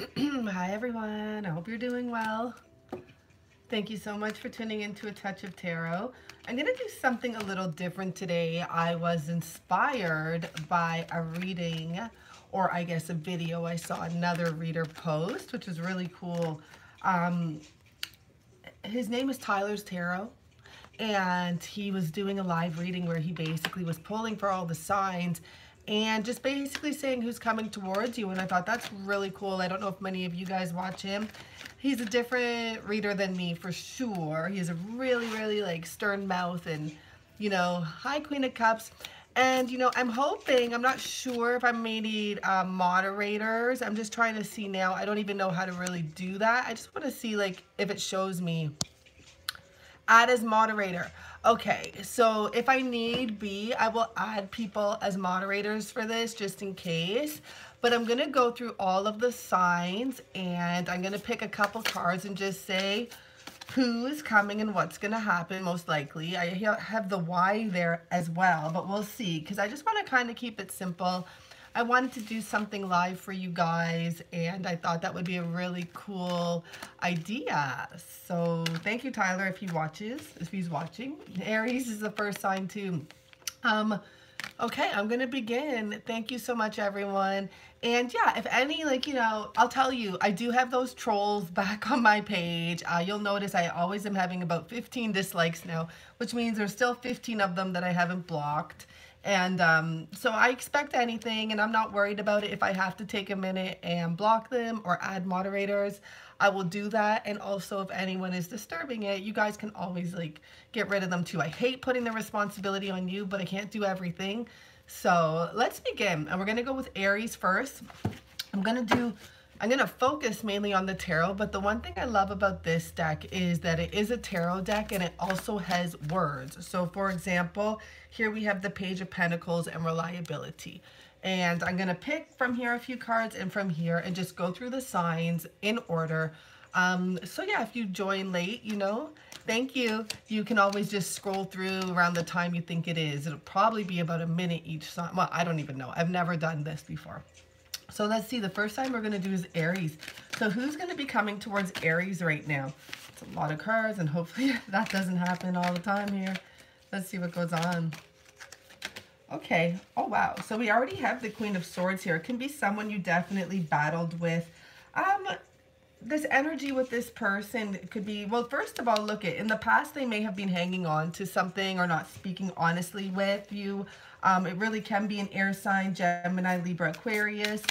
Hi everyone, I hope you're doing well. Thank you so much for tuning into A Touch of Tarot. I'm going to do something a little different today. I was inspired by a reading, or I guess a video I saw another reader post, which is really cool. His name is Tyler's Tarot, and he was doing a live reading where he basically was pulling for all the signs and just basically saying who's coming towards you. And I thought that's really cool. I don't know if many of you guys watch him. He's a different reader than me for sure. He has a really like stern mouth and, you know, hi Queen of Cups. And, you know, I'm hoping, I'm not sure if I may need moderators. I'm just trying to see now. I don't even know how to really do that. I just want to see, like, if it shows me add as moderator. Okay, so if I need be, I will add people as moderators for this just in case. But I'm going to go through all of the signs and I'm going to pick a couple cards and just say who is coming and what's going to happen most likely. I have the why there as well, but we'll see because I just want to kind of keep it simple. I wanted to do something live for you guys and I thought that would be a really cool idea. So thank you, Tyler, if he watches, if he's watching. Aries is the first sign too. Okay, I'm going to begin. Thank you so much, everyone. And yeah, if any, like, you know, I'll tell you, I do have those trolls back on my page. You'll notice I always am having about 15 dislikes now, which means there's still 15 of them that I haven't blocked. And so I expect anything, and I'm not worried about it. If I have to take a minute and block them or add moderators, I will do that. And also, if anyone is disturbing it, you guys can always, like, get rid of them too. I hate putting the responsibility on you, but I can't do everything. So let's begin. And we're going to go with Aries first. I'm going to focus mainly on the tarot, but the one thing I love about this deck is that it is a tarot deck and it also has words. So for example, here we have the Page of Pentacles and reliability. And I'm going to pick from here a few cards and from here and just go through the signs in order. So yeah, if you join late, you know, thank you. You can always just scroll through around the time you think it is. It'll probably be about a minute each sign. Well, I don't even know. I've never done this before. So let's see, the first sign we're going to do is Aries. So who's going to be coming towards Aries right now? It's a lot of cards, and hopefully that doesn't happen all the time here. Let's see what goes on. Okay. Oh, wow. So we already have the Queen of Swords here. It can be someone you definitely battled with. This energy with this person could be, well, first of all, look at, in the past, they may have been hanging on to something or not speaking honestly with you. It really can be an air sign, Gemini, Libra, Aquarius.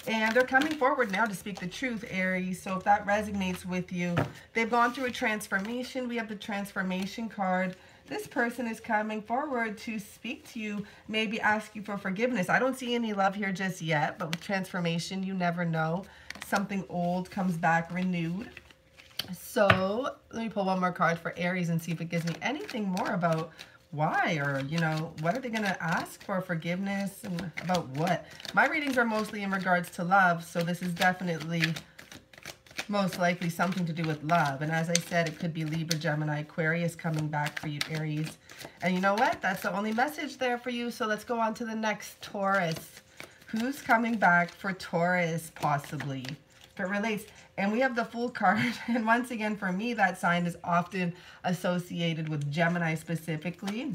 And they're coming forward now to speak the truth, Aries. So if that resonates with you, they've gone through a transformation. We have the transformation card. This person is coming forward to speak to you, maybe ask you for forgiveness. I don't see any love here just yet, but with transformation, you never know. Something old comes back renewed. So let me pull one more card for Aries and see if it gives me anything more about why, or, you know, what are they going to ask for forgiveness and about what? My readings are mostly in regards to love, so this is definitely most likely something to do with love. And as I said, it could be Libra, Gemini, Aquarius coming back for you, Aries. And you know what? That's the only message there for you. So let's go on to the next, Taurus. Who's coming back for Taurus, possibly, if it relates? And we have the Fool card. And once again, for me, that sign is often associated with Gemini specifically.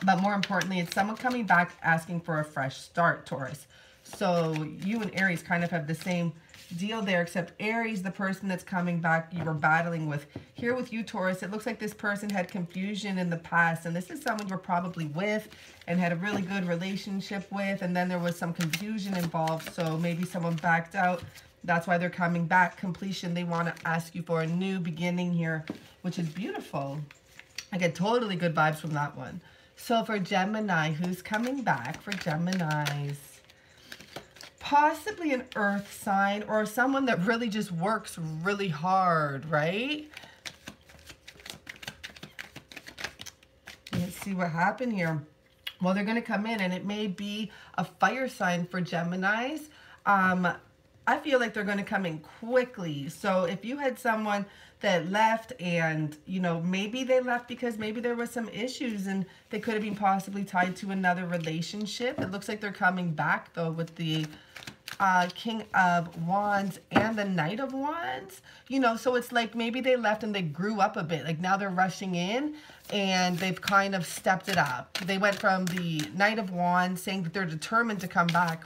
But more importantly, it's someone coming back asking for a fresh start, Taurus. So you and Aries kind of have the same deal there, except Aries, the person that's coming back, you were battling with. Here with you, Taurus, it looks like this person had confusion in the past, and this is someone you're probably with and had a really good relationship with, and then there was some confusion involved, so maybe someone backed out. That's why they're coming back. Completion, they want to ask you for a new beginning here, which is beautiful. I get totally good vibes from that one. So for Gemini, who's coming back for Geminis? Possibly an earth sign or someone that really just works really hard, right? Let's see what happened here. Well, they're going to come in and it may be a fire sign for Geminis. I feel like they're going to come in quickly. So if you had someone that left and, you know, maybe they left because maybe there was some issues and they could have been possibly tied to another relationship. It looks like they're coming back, though, with the King of Wands and the Knight of Wands, you know, so it's like maybe they left and they grew up a bit. Like now they're rushing in and they've kind of stepped it up. They went from the Knight of Wands saying that they're determined to come back,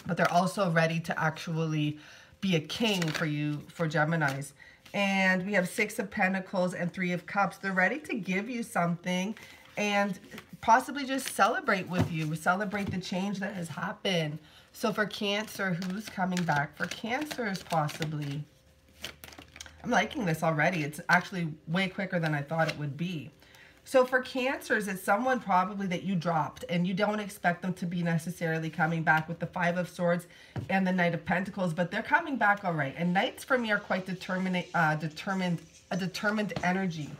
but they're also ready to actually be a king for you, for Geminis. And we have Six of Pentacles and Three of Cups. They're ready to give you something and possibly just celebrate with you, celebrate the change that has happened. So for Cancer, who's coming back? For Cancers, possibly. I'm liking this already. It's actually way quicker than I thought it would be. So for Cancers, it's someone probably that you dropped and you don't expect them to be necessarily coming back with the Five of Swords and the Knight of Pentacles, but they're coming back all right. And Knights for me are quite determined energy.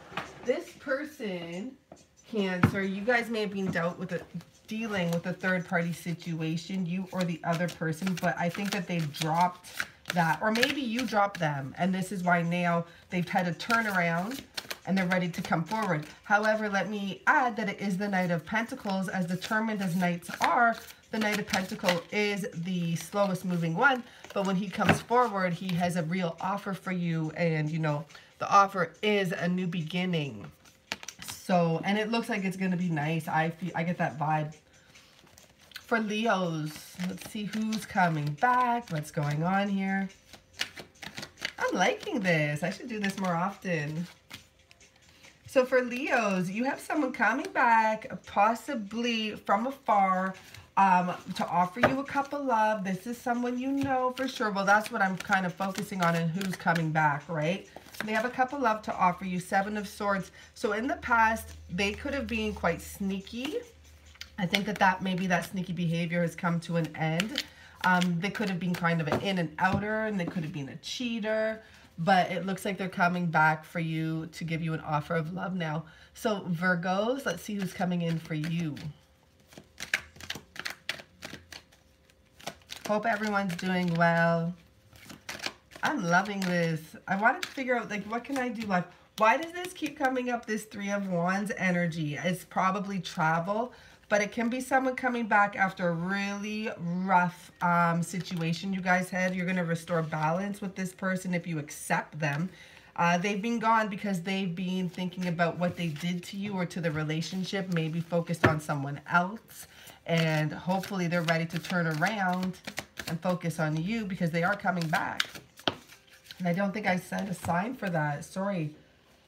This person, Cancer, you guys may have been dealing with a third-party situation, you or the other person, but I think that they've dropped that, or maybe you dropped them, and this is why now they've had a turnaround and they're ready to come forward. However, let me add that it is the Knight of Pentacles. As determined as Knights are, the Knight of Pentacles is the slowest moving one, but when he comes forward, he has a real offer for you, and you know, the offer is a new beginning. So, and it looks like it's going to be nice. I get that vibe. For Leos, let's see who's coming back. What's going on here? I'm liking this. I should do this more often. So for Leos, you have someone coming back, possibly from afar, to offer you a cup of love. This is someone you know for sure. Well, that's what I'm kind of focusing on, and who's coming back, right? They have a cup of love to offer you. Seven of Swords. So in the past, they could have been quite sneaky. I think that maybe that sneaky behavior has come to an end. They could have been kind of an in and outer, and they could have been a cheater. But it looks like they're coming back for you to give you an offer of love now. So Virgos, let's see who's coming in for you. Hope everyone's doing well. I'm loving this. I wanted to figure out, like, what can I do? Like, why does this keep coming up, this Three of Wands energy? It's probably travel, but it can be someone coming back after a really rough situation you guys had. You're going to restore balance with this person if you accept them. They've been gone because they've been thinking about what they did to you or to the relationship, maybe focused on someone else. And hopefully they're ready to turn around and focus on you because they are coming back. And I don't think I sent a sign for that. Sorry.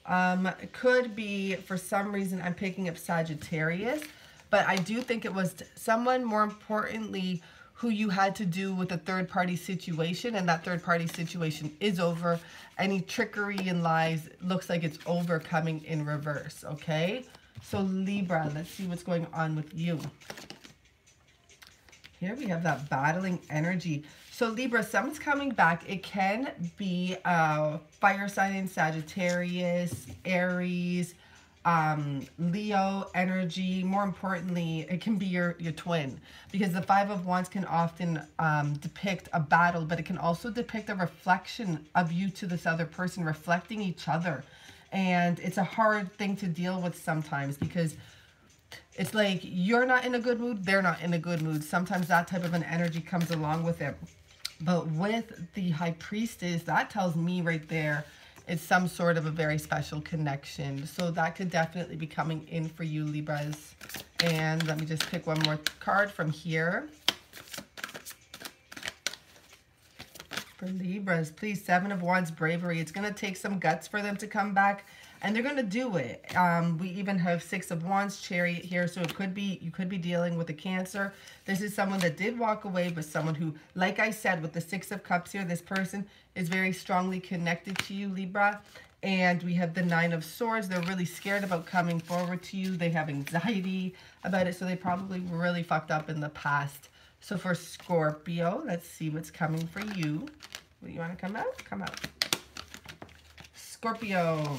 It could be, for some reason, I'm picking up Sagittarius. But I do think it was someone, more importantly, who you had to do with a third-party situation. And that third-party situation is over. Any trickery and lies looks like it's over, coming in reverse. Okay? So Libra, let's see what's going on with you. Here we have that battling energy. So Libra, someone's coming back. It can be fire sign in Sagittarius, Aries, Leo energy. More importantly, it can be your twin, because the Five of Wands can often depict a battle, but it can also depict a reflection of you to this other person, reflecting each other. And it's a hard thing to deal with sometimes, because it's like you're not in a good mood, they're not in a good mood. Sometimes that type of an energy comes along with it. But with the High Priestess, that tells me right there, it's some sort of a very special connection. So that could definitely be coming in for you, Libras. And let me just pick one more card from here. For Libras, please, Seven of Wands, bravery. It's going to take some guts for them to come back, and they're going to do it. We even have Six of Wands, Chariot here, so it could be, you could be dealing with a Cancer. This is someone that did walk away, but someone who, like I said, with the Six of Cups here, this person is very strongly connected to you, Libra. And we have the Nine of Swords. They're really scared about coming forward to you. They have anxiety about it, so they probably really fucked up in the past. So for Scorpio, let's see what's coming for you. You want to come out? Come out. Scorpio.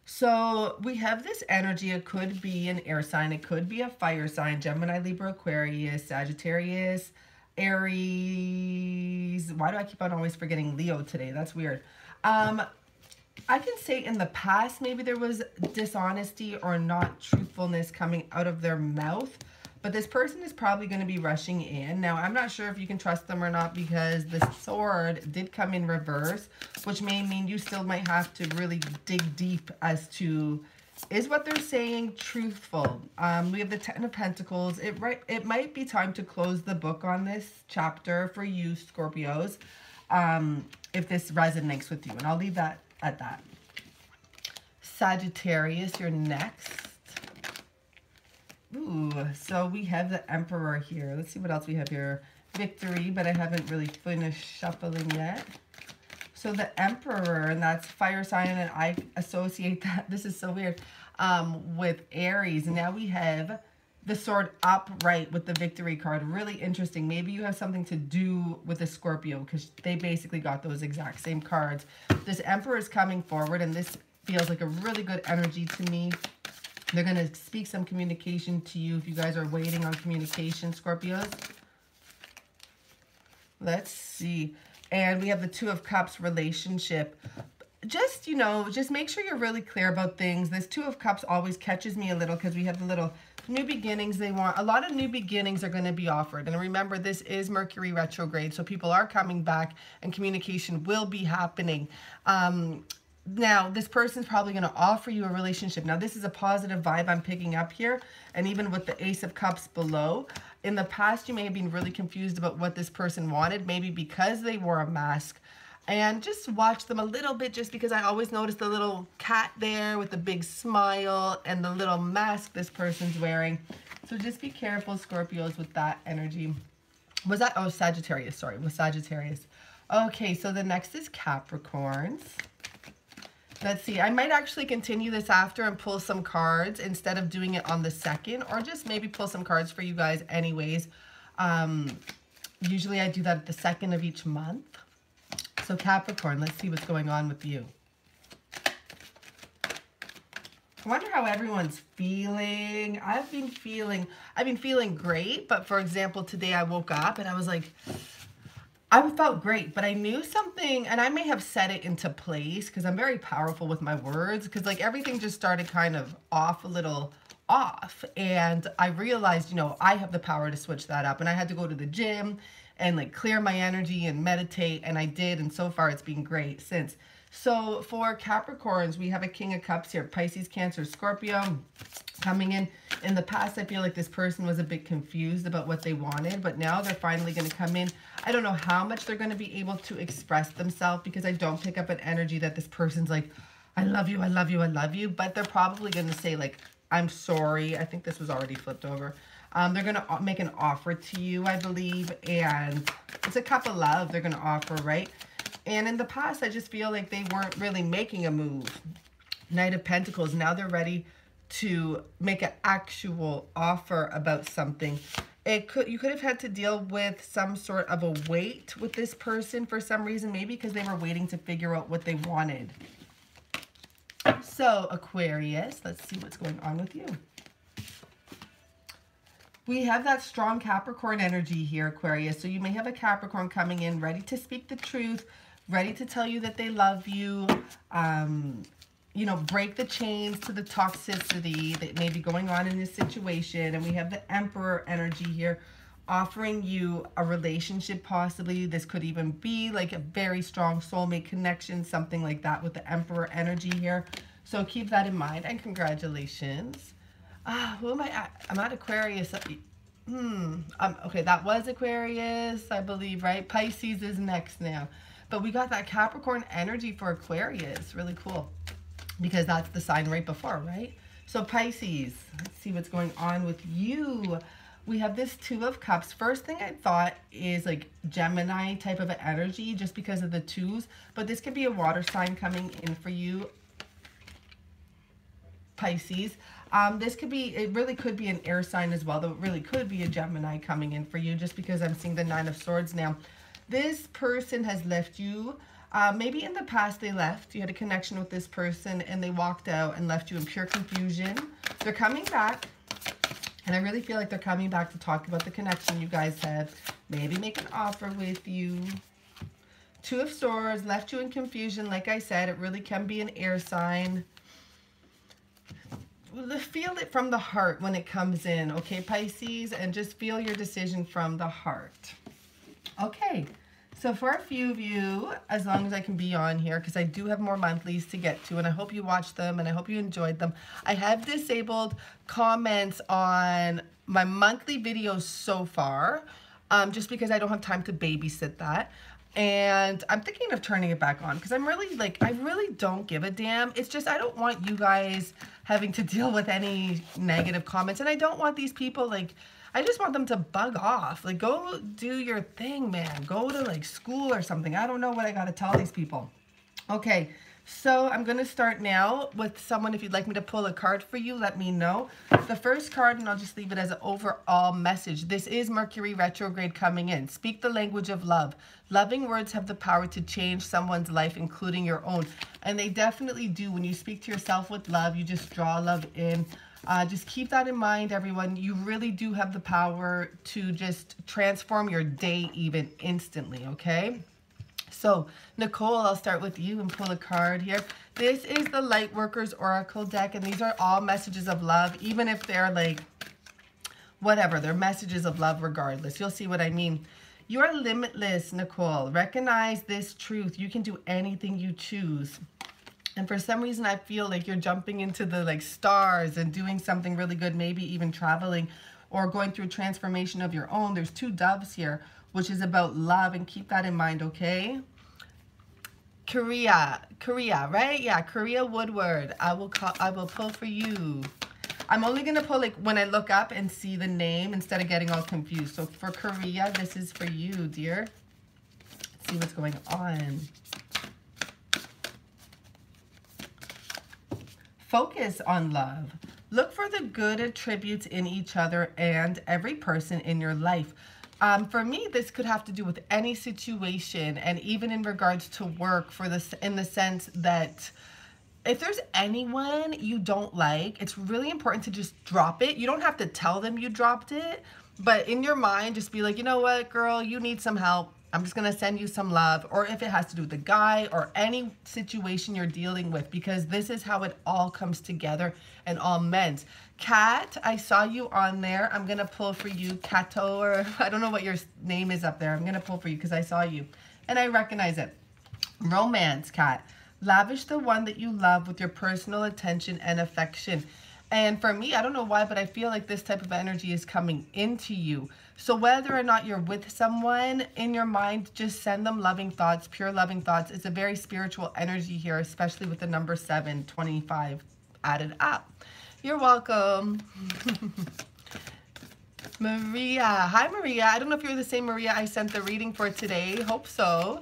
So we have this energy. It could be an air sign. It could be a fire sign. Gemini, Libra, Aquarius, Sagittarius, Aries. Why do I keep on always forgetting Leo today? That's weird. I can say in the past, maybe there was dishonesty or not truthfulness coming out of their mouth. But this person is probably going to be rushing in. Now, I'm not sure if you can trust them or not because the sword did come in reverse, which may mean you still might have to really dig deep as to, is what they're saying truthful? We have the Ten of Pentacles. It might be time to close the book on this chapter for you, Scorpios, if this resonates with you. And I'll leave that at that. Sagittarius, you're next. Ooh, so we have the Emperor here. Let's see what else we have here. Victory, but I haven't really finished shuffling yet. So the Emperor, and that's fire sign, and I associate that, this is so weird, with Aries. And now we have the sword upright with the Victory card. Really interesting. Maybe you have something to do with the Scorpio because they basically got those exact same cards. This Emperor is coming forward, and this feels like a really good energy to me. They're going to speak some communication to you if you guys are waiting on communication, Scorpios. Let's see. And we have the Two of Cups relationship. Just, you know, just make sure you're really clear about things. This Two of Cups always catches me a little because we have the little new beginnings they want. A lot of new beginnings are going to be offered. And remember, this is Mercury retrograde, so people are coming back and communication will be happening. Now, this person's probably going to offer you a relationship. Now, this is a positive vibe I'm picking up here. And even with the Ace of Cups below, in the past, you may have been really confused about what this person wanted, maybe because they wore a mask. And just watch them a little bit, just because I always notice the little cat there with the big smile and the little mask this person's wearing. So just be careful, Scorpios, with that energy. Was that, oh, Sagittarius, sorry, was Sagittarius. Okay, so the next is Capricorns. Let's see, I might actually continue this after and pull some cards instead of doing it on the 2nd, or just maybe pull some cards for you guys anyways. Usually I do that at the 2nd of each month. So Capricorn, let's see what's going on with you. I wonder how everyone's feeling. I've been feeling great, but for example, today I woke up and I was like, I felt great, but I knew something, and I may have set it into place because I'm very powerful with my words, because like everything just started kind of off a little off, and I realized, you know, I have the power to switch that up, and I had to go to the gym and like clear my energy and meditate, and I did, and so far it's been great since. So for Capricorns, we have a King of Cups here, Pisces, Cancer, Scorpio coming in. In the past, I feel like this person was a bit confused about what they wanted, but now they're finally going to come in. I don't know how much they're going to be able to express themselves because I don't pick up an energy that this person's like, I love you, I love you, I love you. But they're probably going to say like, I'm sorry. I think this was already flipped over. They're going to make an offer to you, I believe, and it's a cup of love they're going to offer, right? And in the past, I just feel like they weren't really making a move. Knight of Pentacles, now they're ready to make an actual offer about something. You could have had to deal with some sort of a wait with this person for some reason, maybe because they were waiting to figure out what they wanted. So Aquarius, let's see what's going on with you. We have that strong Capricorn energy here, Aquarius. So you may have a Capricorn coming in ready to speak the truth, ready to tell you that they love you, you know, break the chains to the toxicity that may be going on in this situation. And we have the Emperor energy here, offering you a relationship possibly. This could even be like a very strong soulmate connection, something like that with the Emperor energy here. So keep that in mind, and congratulations. Who am I at? I'm at Aquarius. Okay, that was Aquarius, I believe, right? Pisces is next now. But we got that Capricorn energy for Aquarius. Really cool. Because that's the sign right before, right? So Pisces, let's see what's going on with you. We have this Two of Cups. First thing I thought is like Gemini type of energy just because of the twos. But this could be a water sign coming in for you, Pisces. This could be, it really could be an air sign as well, though it really could be a Gemini coming in for you just because I'm seeing the Nine of Swords now. This person has left you. Maybe in the past they left. You had a connection with this person and they walked out and left you in pure confusion. They're coming back. And I really feel like they're coming back to talk about the connection you guys have. Maybe make an offer with you. Two of Swords left you in confusion. Like I said, it really can be an air sign. feel it from the heart when it comes in, okay, Pisces? And just feel your decision from the heart. Okay, so for a few of you, as long as I can be on here, because I do have more monthlies to get to, and I hope you watched them and I hope you enjoyed them. I have disabled comments on my monthly videos so far, just because I don't have time to babysit that. And I'm thinking of turning it back on because I'm really like, I really don't give a damn. It's just, I don't want you guys having to deal with any negative comments. And I don't want these people, like, I just want them to bug off. Like, go do your thing, man. Go to like school or something. I don't know what I got to tell these people. Okay. So I'm going to start now with someone. If you'd like me to pull a card for you, let me know. The first card, and I'll just leave it as an overall message. This is Mercury retrograde coming in. Speak the language of love. Loving words have the power to change someone's life, including your own. And they definitely do. When you speak to yourself with love, you just draw love in. Just keep that in mind, everyone. You really do have the power to just transform your day even instantly, okay? So, Nicole, I'll start with you and pull a card here. This is the Lightworkers Oracle deck, and these are all messages of love, even if they're like, whatever, they're messages of love regardless. You'll see what I mean. You are limitless, Nicole. Recognize this truth. You can do anything you choose. And for some reason, I feel like you're jumping into the like stars and doing something really good, maybe even traveling or going through a transformation of your own. There's two doves here, which is about love, and keep that in mind, okay? Korea, right? Yeah, Korea Woodward. I will pull for you. I'm only going to pull like when I look up and see the name instead of getting all confused. So for Korea, this is for you, dear. Let's see what's going on. Focus on love. Look for the good attributes in each other and every person in your life. For me, this could have to do with any situation, and even in regards to work, for this, in the sense that if there's anyone you don't like, it's really important to just drop it. You don't have to tell them you dropped it, but in your mind, just be like, you know what, girl, you need some help. I'm just going to send you some love. Or if it has to do with a guy or any situation you're dealing with, because this is how it all comes together and all meant. Kat, I saw you on there. I'm going to pull for you. Kato, or I don't know what your name is up there. I'm going to pull for you because I saw you and I recognize it. Romance, Kat. Lavish the one that you love with your personal attention and affection. And for me, I don't know why, but I feel like this type of energy is coming into you. So whether or not you're with someone, in your mind, just send them loving thoughts, pure loving thoughts. It's a very spiritual energy here, especially with the number 725 added up. You're welcome. Maria. Hi, Maria. I don't know if you're the same Maria I sent the reading for today. Hope so.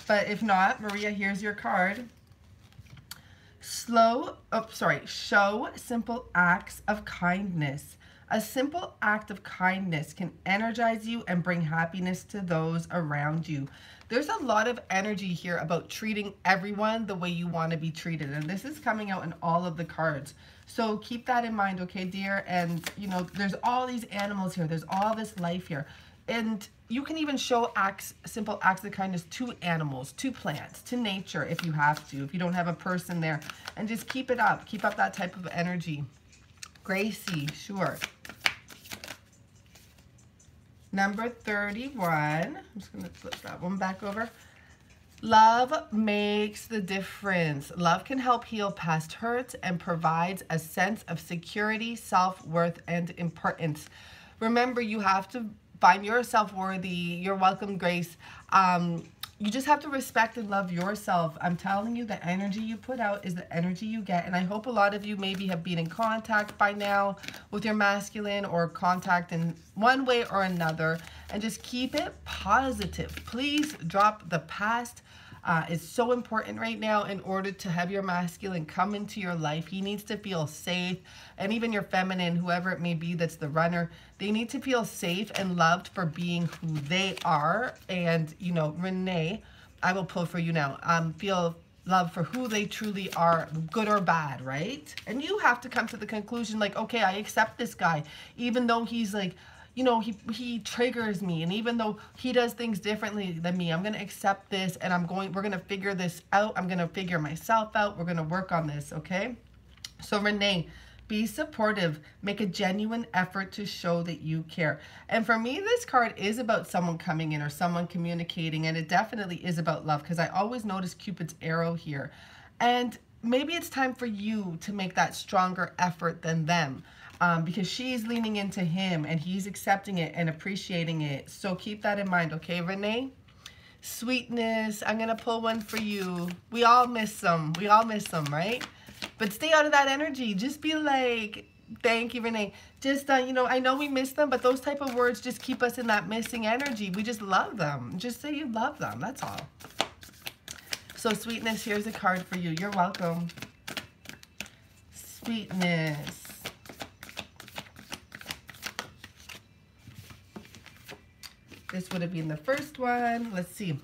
But if not, Maria, here's your card. Show simple acts of kindness. A simple act of kindness can energize you and bring happiness to those around you. There's a lot of energy here about treating everyone the way you want to be treated. And this is coming out in all of the cards. So keep that in mind, okay, dear? And, you know, there's all these animals here. There's all this life here. And you can even show simple acts of kindness to animals, to plants, to nature if you have to, if you don't have a person there. And just keep it up. Keep up that type of energy. Gracie, sure. Number 31. I'm just going to flip that one back over. Love makes the difference. Love can help heal past hurts and provides a sense of security, self-worth, and importance. Remember, you have to find yourself worthy. You're welcome, Grace. You just have to respect and love yourself. I'm telling you, the energy you put out is the energy you get. And I hope a lot of you maybe have been in contact by now with your masculine, or contact in one way or another. And just keep it positive. Please drop the past. It's so important right now in order to have your masculine come into your life. He needs to feel safe. And even your feminine, whoever it may be that's the runner, they need to feel safe and loved for being who they are. And, you know, Renee, I will pull for you now. Feel love for who they truly are, good or bad, right? And you have to come to the conclusion like, okay, I accept this guy, even though he's like, you know, he triggers me, and even though he does things differently than me, I'm going to accept this, and we're going to figure this out. I'm going to figure myself out. We're going to work on this, okay? So Renee, be supportive. Make a genuine effort to show that you care. And for me, this card is about someone coming in or someone communicating, and it definitely is about love, because I always notice Cupid's arrow here. And maybe it's time for you to make that stronger effort than them, because she's leaning into him and he's accepting it and appreciating it. So keep that in mind, okay, Renee? Sweetness, I'm going to pull one for you. We all miss them. We all miss them, right? But stay out of that energy. Just be like, thank you, Renee. Just, you know, I know we miss them, but those type of words just keep us in that missing energy. We just love them. Just say you love them. That's all. So, Sweetness, here's a card for you. You're welcome. Sweetness. This would have been the first one. Let's see.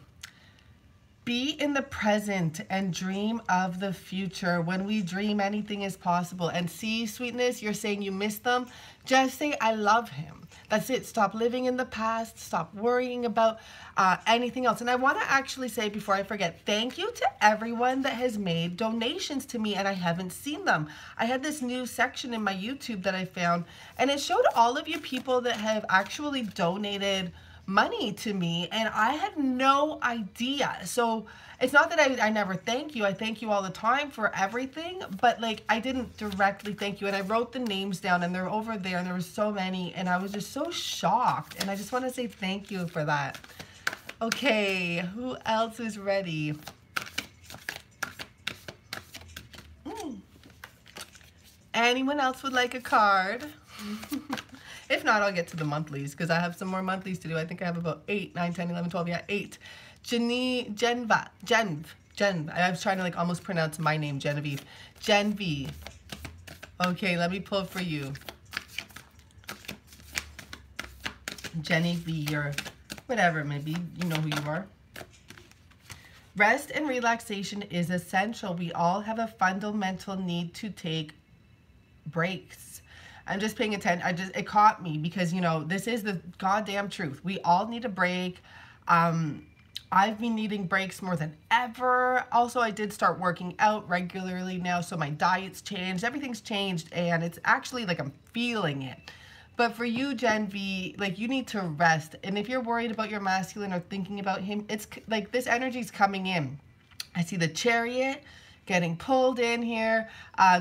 Be in the present and dream of the future. When we dream, anything is possible. And see, Sweetness, you're saying you miss them. Just say, I love him. That's it. Stop living in the past. Stop worrying about anything else. And I want to actually say, before I forget, thank you to everyone that has made donations to me and I haven't seen them. I had this new section in my YouTube that I found, and it showed all of you people that have actually donated money to me, and I had no idea. So it's not that I never thank you. I thank you all the time for everything, but like I didn't directly thank you. And I wrote the names down, and they're over there, and there were so many, and I was just so shocked, and I just want to say thank you for that. Okay, who else is ready? Anyone else would like a card? If not, I'll get to the monthlies, because I have some more monthlies to do. I think I have about 8, 9, 10, 11, 12, yeah, 8. Genv. I was trying to like almost pronounce my name, Genevieve. Genv. Okay, let me pull for you. Genevieve, or whatever it may be. You know who you are. Rest and relaxation is essential. We all have a fundamental need to take breaks. I'm just paying attention. It caught me because, you know, this is the goddamn truth. We all need a break. I've been needing breaks more than ever. Also, I did start working out regularly now, so my diet's changed. Everything's changed, and it's actually like I'm feeling it. But for you, Gen V, like you need to rest. And if you're worried about your masculine or thinking about him, it's like this energy's coming in. I see the Chariot getting pulled in here.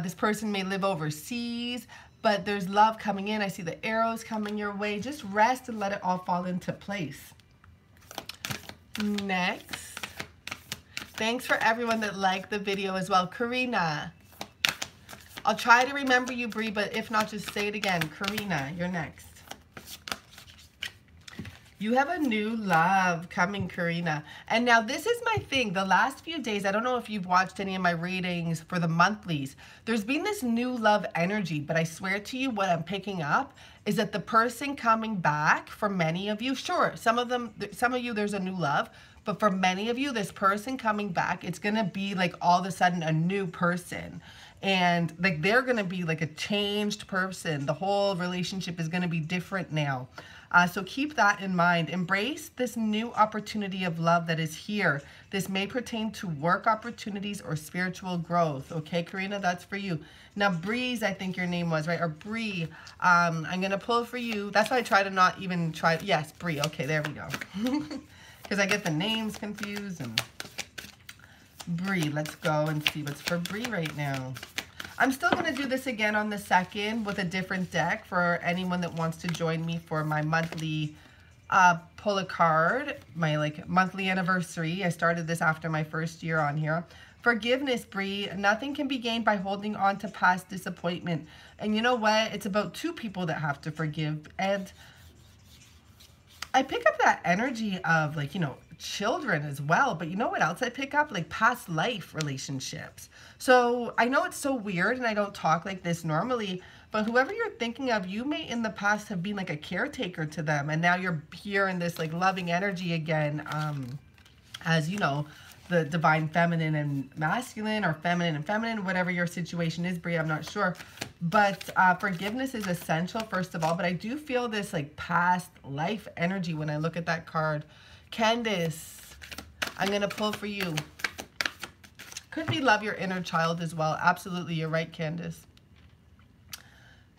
This person may live overseas, but there's love coming in. I see the arrows coming your way. Just rest and let it all fall into place. Next. Thanks for everyone that liked the video as well. Karina. I'll try to remember you, Bree, but if not, just say it again. Karina, you're next. You have a new love coming, Karina. And now this is my thing. The last few days, I don't know if you've watched any of my readings for the monthlies. There's been this new love energy, but I swear to you, what I'm picking up is that the person coming back, for many of you, sure, some of you, there's a new love, but for many of you, this person coming back, it's going to be like all of a sudden a new person. And like they're going to be like a changed person. The whole relationship is going to be different now. So keep that in mind. Embrace this new opportunity of love that is here. This may pertain to work opportunities or spiritual growth. Okay, Karina, that's for you. Now, Breeze, I think your name was, right? Or Bree. I'm going to pull for you. That's why I try to not even try. Yes, Bree. Okay, there we go. Because I get the names confused. And Bree, let's go and see what's for Bree right now. I'm still going to do this again on the 2nd with a different deck for anyone that wants to join me for my monthly pull a card, my like monthly anniversary. I started this after my first year on here. Forgiveness, Bree. Nothing can be gained by holding on to past disappointment. And you know what? It's about 2 people that have to forgive. And I pick up that energy of like, you know, children as well, but you know what else I pick up? Like past life relationships. So I know it's so weird and I don't talk like this normally, but whoever you're thinking of, you may in the past have been like a caretaker to them, and now you're here in this like loving energy again, as you know, the divine feminine and masculine, or feminine and feminine, whatever your situation is, Brie, I'm not sure. But forgiveness is essential, first of all, but I do feel this like past life energy when I look at that card. Candace, I'm going to pull for you. Could be love your inner child as well. Absolutely, you're right, Candace.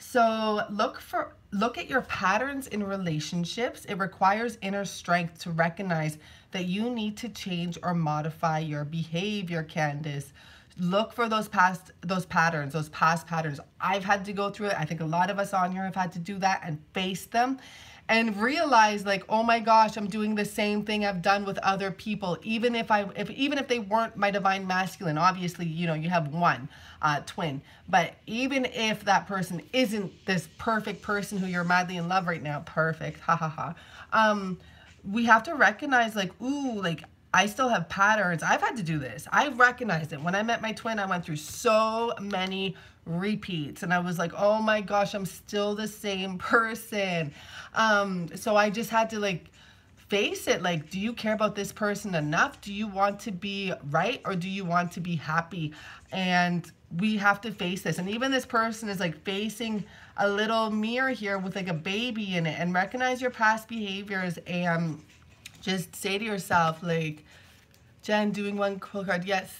So look at your patterns in relationships. It requires inner strength to recognize that you need to change or modify your behavior, Candace. Look for those past patterns. I've had to go through it. I think a lot of us on here have had to do that and face them and realize, like, oh my gosh, I'm doing the same thing I've done with other people, even if they weren't my divine masculine. Obviously, you know, you have one twin, but even if that person isn't this perfect person who you're madly in love right now, perfect, ha ha ha, we have to recognize, like, ooh, like, I still have patterns. I've had to do this. I recognized it. When I met my twin, I went through so many repeats and I was like, oh my gosh, I'm still the same person. So I just had to, like, face it. Like, do you care about this person enough? Do you want to be right, or do you want to be happy? And we have to face this. And even this person is, like, facing a little mirror here with, like, a baby in it, and recognize your past behaviors and just say to yourself, like, Jen, doing one pull card, yes.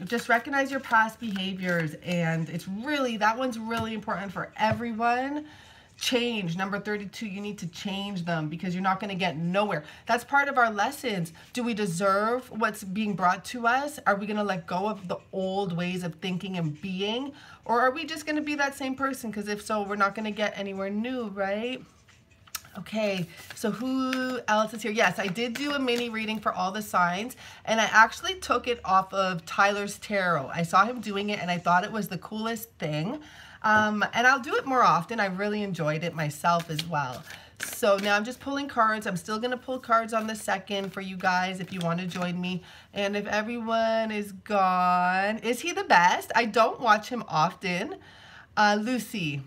Just recognize your past behaviors, and it's really, that one's really important for everyone. Change, number 32, you need to change them, because you're not going to get nowhere. That's part of our lessons. Do we deserve what's being brought to us? Are we going to let go of the old ways of thinking and being? Or are we just going to be that same person? Because if so, we're not going to get anywhere new, right? Okay, so who else is here? Yes, I did do a mini reading for all the signs, and I actually took it off of Tyler's tarot. I saw him doing it, and I thought it was the coolest thing. And I'll do it more often. I really enjoyed it myself as well. So now I'm just pulling cards. I'm still going to pull cards on the second for you guys if you want to join me. And if everyone is gone, is he the best? I don't watch him often. Lucy.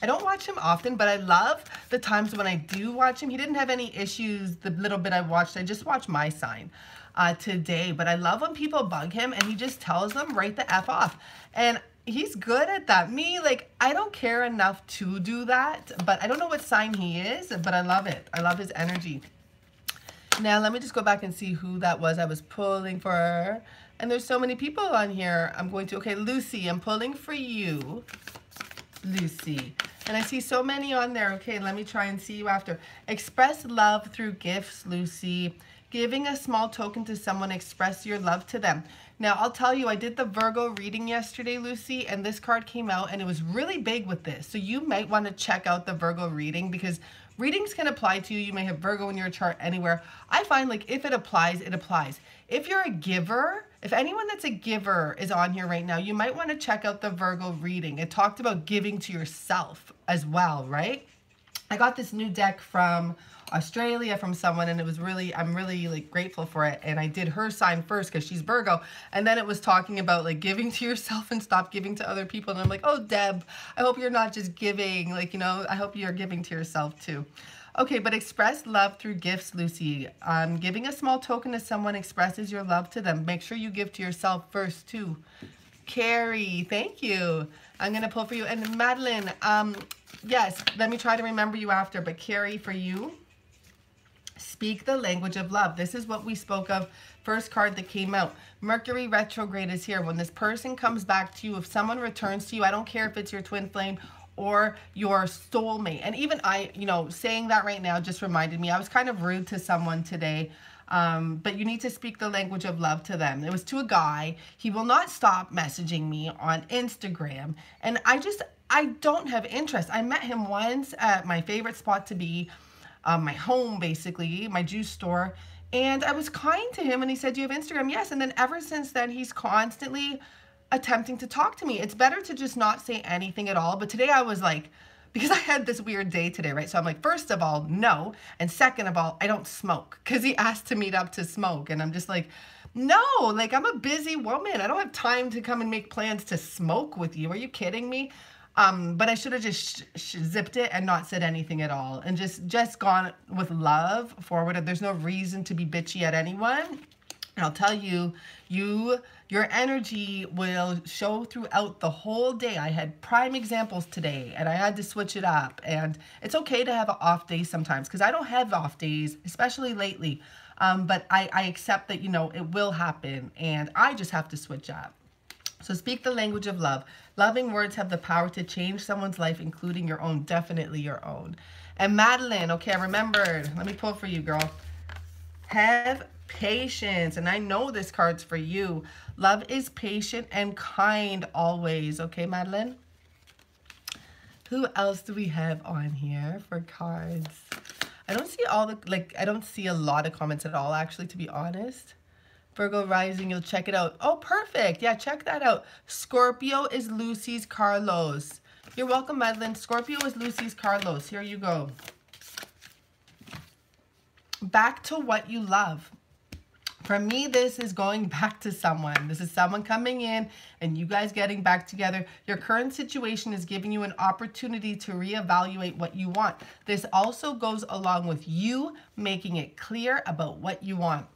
I don't watch him often, but I love the times when I do watch him. He didn't have any issues the little bit I watched. I just watched my sign today. But I love when people bug him and he just tells them right the F off. And he's good at that. Me, like, I don't care enough to do that. But I don't know what sign he is, but I love it. I love his energy. Now, let me just go back and see who that was I was pulling for. And there's so many people on here. I'm going to, okay, Lucy, I'm pulling for you. Lucy. And I see so many on there. Okay, let me try and see you after. Express love through gifts, Lucy. Giving a small token to someone, express your love to them. Now, I'll tell you, I did the Virgo reading yesterday, Lucy, and this card came out, and it was really big with this. So you might want to check out the Virgo reading, because readings can apply to you. You may have Virgo in your chart anywhere. I find, like, if it applies, it applies. If you're a giver, if anyone that's a giver is on here right now, you might want to check out the Virgo reading. It talked about giving to yourself as well, right? I got this new deck from Australia from someone, and it was really, I'm really, like, grateful for it. And I did her sign first because she's Virgo, and then it was talking about, like, giving to yourself and stop giving to other people. And I'm like, oh, Deb, I hope you're not just giving, like, you know, I hope you're giving to yourself too. Okay, but express love through gifts, Lucy. Giving a small token to someone expresses your love to them. Make sure you give to yourself first too. Carrie, thank you. I'm going to pull for you. And Madeline, yes, let me try to remember you after, but Carrie, for you, speak the language of love. This is what we spoke of, first card that came out. Mercury retrograde is here. When this person comes back to you, if someone returns to you, I don't care if it's your twin flame or your soulmate. And even I, you know, saying that right now just reminded me, I was kind of rude to someone today. But you need to speak the language of love to them. It was to a guy. He will not stop messaging me on Instagram. And I don't have interest. I met him once at my favorite spot to be, my home, basically, my juice store. And I was kind to him, and he said, do you have Instagram? Yes. And then ever since then, he's constantly attempting to talk to me. It's better to just not say anything at all. But today I was like, because I had this weird day today, right? So I'm like, first of all, no. And second of all, I don't smoke, because he asked to meet up to smoke. And I'm just like, no, like, I'm a busy woman. I don't have time to come and make plans to smoke with you. Are you kidding me? But I should have just zipped it and not said anything at all, and just gone with love forward. There's no reason to be bitchy at anyone. And I'll tell you, your energy will show throughout the whole day. I had prime examples today, and I had to switch it up. And it's okay to have an off day sometimes, because I don't have off days, especially lately. But I accept that, you know, it will happen, and I just have to switch up. So speak the language of love. Loving words have the power to change someone's life, including your own, definitely your own. And Madeline, okay, I remembered. Let me pull for you, girl. Have patience. And I know this card's for you. Love is patient and kind always. Okay, Madeline? Who else do we have on here for cards? I don't see all the, like, I don't see a lot of comments at all, actually, to be honest. Virgo rising, you'll check it out. Oh, perfect. Yeah, check that out. Scorpio is Lucy's Carlos. You're welcome, Madeline. Scorpio is Lucy's Carlos. Here you go. Back to what you love. For me, this is going back to someone. This is someone coming in and you guys getting back together. Your current situation is giving you an opportunity to reevaluate what you want. This also goes along with you making it clear about what you want.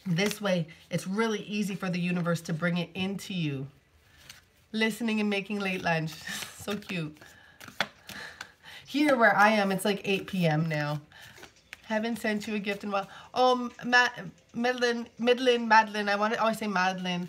This way, it's really easy for the universe to bring it into you. Listening and making late lunch. So cute. Here where I am, it's like 8 p.m. now. Haven't sent you a gift in a while. Oh, Madeline, I want to always say Madeline.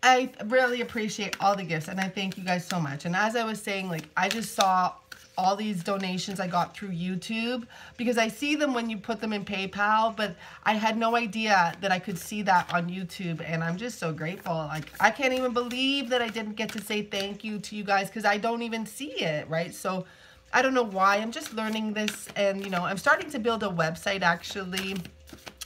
I really appreciate all the gifts and I thank you guys so much. And as I was saying, like, I just saw all these donations I got through YouTube because I see them when you put them in PayPal, but I had no idea that I could see that on YouTube, and I'm just so grateful. Like, I can't even believe that I didn't get to say thank you to you guys because I don't even see it, right? So I don't know why. I'm just learning this, and you know, I'm starting to build a website actually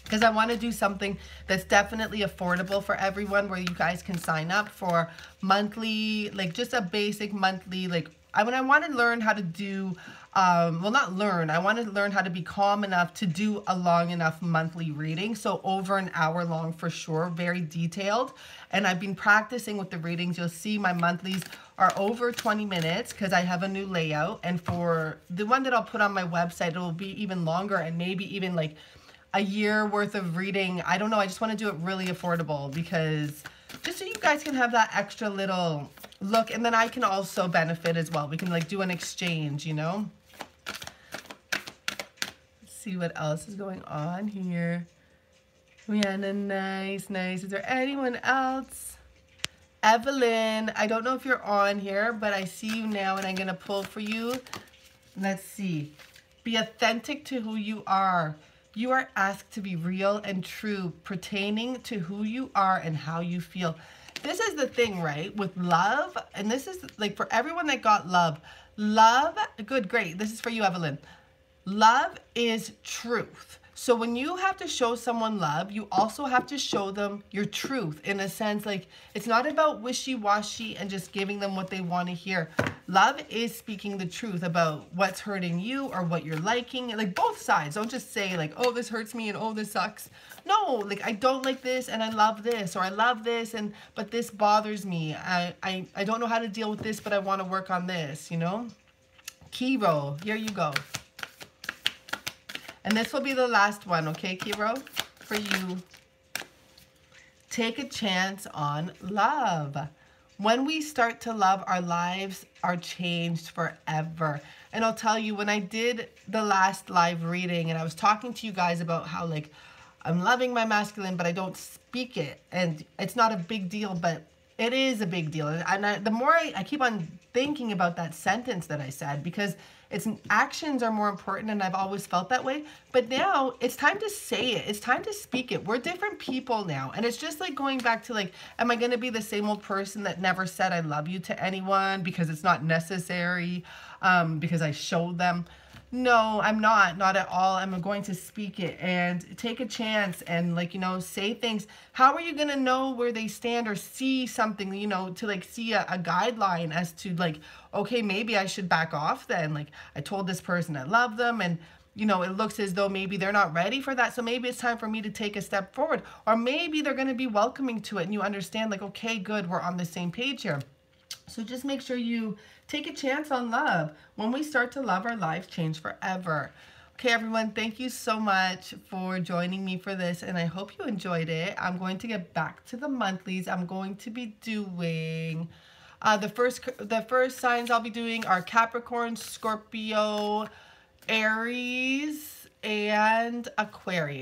because I want to do something that's definitely affordable for everyone, where you guys can sign up for monthly, like just a basic monthly, like I want to learn how to do, well, not learn, I want to learn how to be calm enough to do a long enough monthly reading. So over an hour long for sure, very detailed. And I've been practicing with the readings. You'll see my monthlies are over 20 minutes because I have a new layout. And for the one that I'll put on my website, it will be even longer and maybe even like a year worth of reading. I don't know. I just want to do it really affordable because just so you guys can have that extra little look, and then I can also benefit as well. We can like do an exchange, you know. Let's see what else is going on here. Rihanna, nice. Is there anyone else? Evelyn, I don't know if you're on here, but I see you now and I'm gonna pull for you. Let's see. Be authentic to who you are. You are asked to be real and true, pertaining to who you are and how you feel. This is the thing, right? With love, and this is like for everyone that got love. Love, good, great. This is for you, Evelyn. Love is truth. So when you have to show someone love, you also have to show them your truth in a sense. Like, it's not about wishy-washy and just giving them what they want to hear. Love is speaking the truth about what's hurting you or what you're liking. Like, both sides. Don't just say like, oh, this hurts me and oh, this sucks. No, like, I don't like this and I love this, or I love this and but this bothers me. I don't know how to deal with this, but I want to work on this, you know? Kiro, here you go. And this will be the last one, okay, Kiro? For you. Take a chance on love. When we start to love, our lives are changed forever. And I'll tell you, when I did the last live reading and I was talking to you guys about how, like, I'm loving my masculine, but I don't speak it. And it's not a big deal, but it is a big deal. And the more I keep on thinking about that sentence that I said, because it's actions are more important, and I've always felt that way. But now it's time to say it. It's time to speak it. We're different people now. And it's just like going back to like, am I going to be the same old person that never said I love you to anyone because it's not necessary, because I showed them? No, I'm not at all. I'm going to speak it and take a chance and, like, you know, say things. How are you going to know where they stand or see something, you know, to like see a guideline as to like, okay, maybe I should back off then. Like, I told this person I love them and, you know, it looks as though maybe they're not ready for that. So maybe it's time for me to take a step forward, or maybe they're going to be welcoming to it and you understand like, okay, good, we're on the same page here. So just make sure you take a chance on love. When we start to love, our lives change forever. Okay, everyone, thank you so much for joining me for this, and I hope you enjoyed it. I'm going to get back to the monthlies. I'm going to be doing the first signs I'll be doing are Capricorn, Scorpio, Aries, and Aquarius.